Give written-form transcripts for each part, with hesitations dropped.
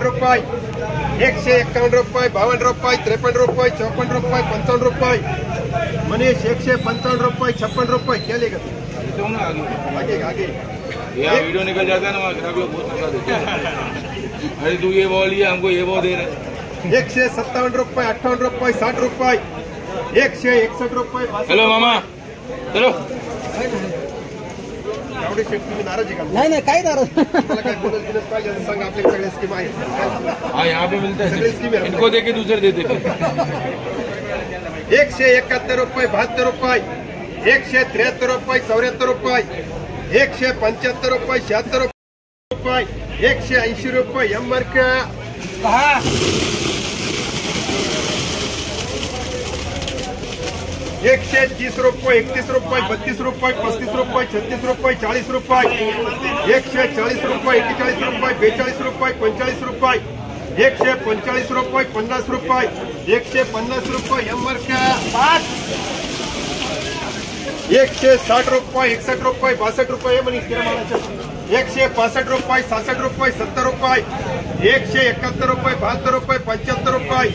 रुपये, 151 रुपये, 52 रुपये, 53 रुपये, 54 रुपये, 55 रुपये। मनीष 155 रुपये, 56 रुपये। क्या लेगा? आगे आगे यार वीडियो निकल जाता है ना, वहाँ ग्राहक लोग बहुत मजा देते हैं। अरे तू ये बॉल लिया, हमको ये बॉल दे रहे। 157 रुपये, 58 रुपये, 60 रुपये, 161 रुपये। चलो मामा चलो। नाराज आहे का? नाही काही नाराज मला काय बोलत दिलं पाहिजे सांग, आपले सगळे स्कीम आहेत। हाँ यहाँ पे मिलता है, इनको देके दूसरे देते। 171 रुपये, 72 रुपये, 173 रुपये, 74 रुपये, 175 रुपये, 76 रुपये, 180 रुपये। एमआर का 130 रुपये, 31 रुपये, 32 रुपये, 35 रुपये, 36 रुपये, 40 रुपये, 140 रुपये, 41 रुपये, 42 रुपये, 45 रुपये, 145 रुपये, 50 रुपये, 150 रुपये। एमआर का 160 रुपये, 61 रुपये, 62 रुपये। मनीष 165 रुपये, 66 रुपये, 70 रुपये, 171 रुपये, 72 रुपये, 75 रुपये,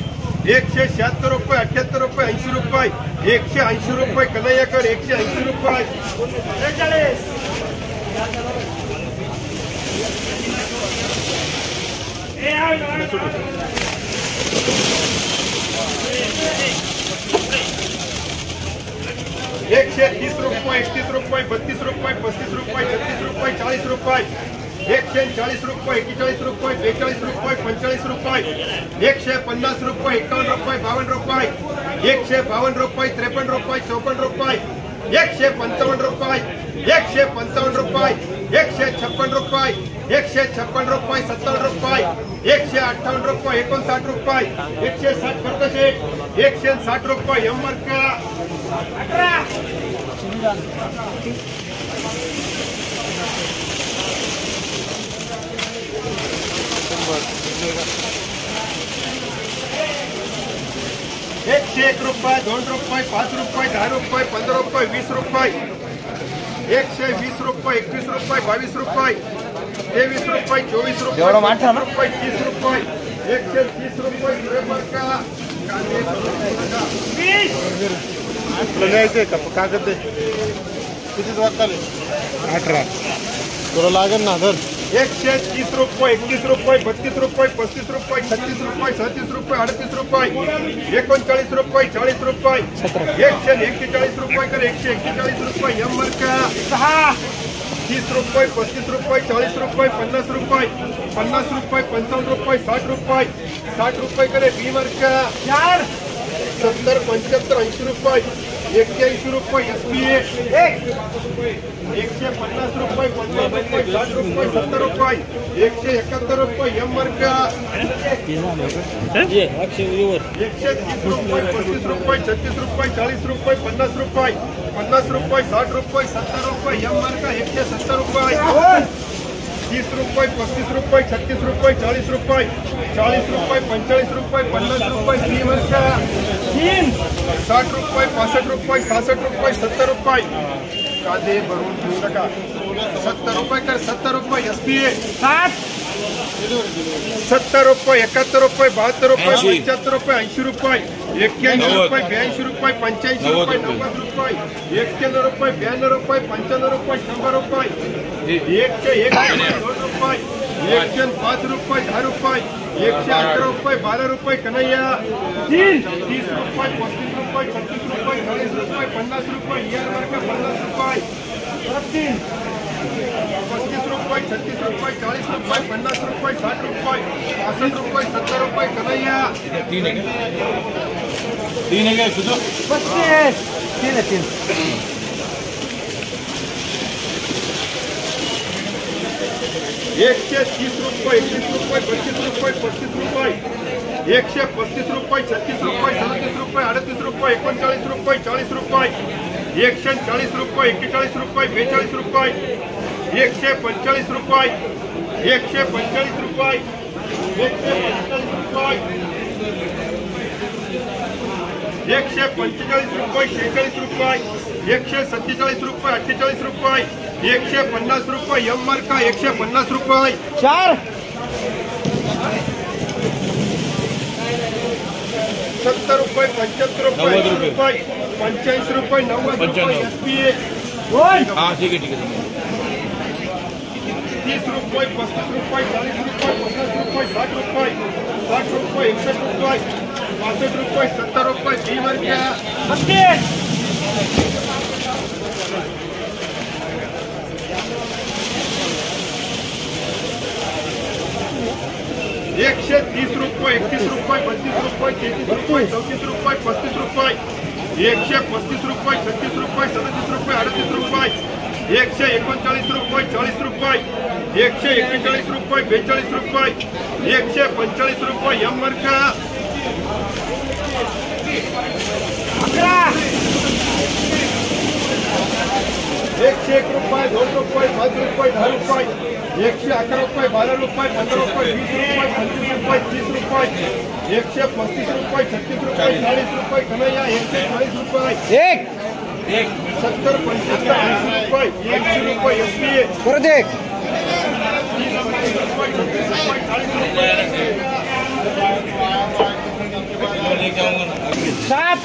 176 रुपये, 78 रुपये, 80 रुपये, 180 रुपये। कन्हैयाकर 180 रुपये। 130 रुपये, 31 रुपये, 32 रुपये, 35 रुपये, 36 रुपये, 40 रुपये, 140 रुपये, 41 रुपये, 42 रुपये, 45 रुपये, 150 रुपये, 51 रुपये, 52 रुपये, 152 रुपये, 53 रुपये, 54 रुपये, 155 रुपये, 155 रुपये, 156 रुपये, 156 रुपये, 70 रुपये, 158 रुपये, 59 रुपये, 160 करते 160 रुपये। एमआर का 101 रुपये, 2 रुपये, 5 रुपये, 10 रुपये, 15 रुपये, 20 रुपये, 120 रुपये, 21 रुपये, 22 रुपये, 23 रुपये, 24 रुपये, 30 रुपये, 130 रुपये। का करते किती वाजता 18 तुला लागेल ना धर। 130 रुपये, 31 रुपये, 32 रुपये, 35 रुपये, 36 रुपये, 37 रुपये, 38 रुपये, 39 रुपये, 40 रुपये, 141 रुपये कर 141 रुपये। एमआर का 30 रुपये, 35 रुपये, 40 रुपये, 50 रुपये, 50 रुपये, 55 रुपये, 60 रुपये, 60 रुपये करे। बीमर का 70, 75, 80 रुपये, 81 रुपये। एसपीए 150 रुपये, 50 रुपये, 60 रुपये, 70 रुपये, 171 रुपये। एमआर का 130 रुपये, 35 रुपये, 36 रुपये, 40 रुपये, 50 रुपये, 50 रुपये, 60 रुपये, 70 रुपये। एमआर का 170 रुपये। 30 रुपये, 35 रुपये, 36 रुपये, 40 रुपये, 40 रुपये, 45 रुपये, 50 रुपये। बीमर का 60 रुपये, 65 रुपये, 66 रुपये, 70 रुपये। कांदे भरून घेऊ नका। 70 रुपये कर 70 रुपये। एसपीए 70 रुपये, 71 रुपये, 72 रुपये, 75 रुपये, 80 रुपये, 81 रुपये, 82 रुपये, 85 रुपये, 90 रुपये, 91 रुपये, 92 रुपये, 95 रुपये, 100 रुपये, 101 रुपये, 105 रुपये, 10 रुपये, 111 रुपये, 12 रुपये। कन्हैया 30 रुपये, 35 रुपये, 36 रुपये, 40 रुपये, 50 रुपये। एमआर का 50 रुपये। 35 रुपये, 36 रुपये, 40 रुपये, 50 रुपये, 60 रुपये, 65 रुपये, 70 रुपये। कन्हैया 3 है क्या? 35 3 130 रुपये, 31 रुपये, 32 रुपये, 35 रुपये, 135 रुपये, 36 रुपये, 37 रुपये, 38 रुपये, 39 रुपये, 40 रुपये, 140 रुपये, 41 रुपये, 42 रुपये, 145 रुपये, 145 रुपये, 145 रुपये, 145 रुपये, 46 रुपये, 147 रुपये, 48 रुपये, 150 रुपये। एमआर का 150 रुपये। 4 70 रुपये 75 रुपये 90 रुपये 85 रुपये 90 रुपये 95 SPA हाँ ठीक है 30 रुपये 35 रुपये 40 रुपये 50 रुपये 60 रुपये 60 रुपये 61 रुपये 62 रुपये 70 रुपये जीवन क्या 130 रुपये 31 रुपये 32 रुपये 33 रुपये 34 रुपये 35 रुपये 135 रुपये 36 रुपये 37 रुपये 38 रुपये 139 रुपये 40 रुपये 141 रुपये 42 रुपये 145 रुपये एमआर का 101 रुपये 2 रुपये 5 रुपये 10 रुपये 111 रुपये 12 रुपये 15 रुपये 20 रुपये 25 रुपये 30 रुपये 135 रुपये 36 रुपये 40 रुपये कन्हैया 140 रुपये एक 70 75 80 रुपये 100 रुपये SPA परत एक 7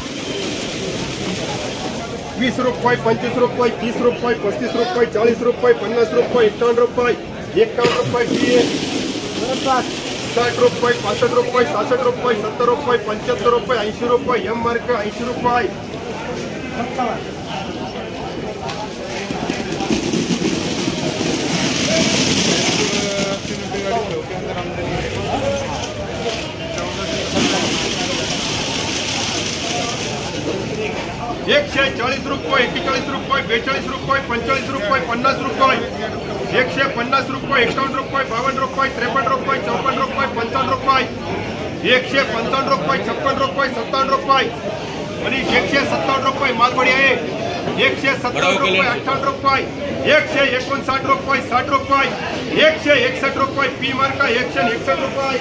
20 रुपये 25 रुपये 30 रुपये 35 रुपये 40 रुपये 50 रुपये 51 रुपये 51 रुपये DA 60 रुपये 65 रुपये 66 रुपये 70 रुपये 75 रुपये 80 रुपये एमआर का 80 रुपये 140 रुपये 41 रुपये 42 रुपये 45 रुपये 50 रुपये 150 रुपये 51 रुपये 52 रुपये 53 रुपये 54 रुपये 55 रुपये 155 रुपये 56 रुपये 57 रुपये आणि 157 रुपये मालवडी आहे 157 रुपये 58 रुपये 159 रुपये 60 रुपये 161 रुपये पी मार्का 161 रुपये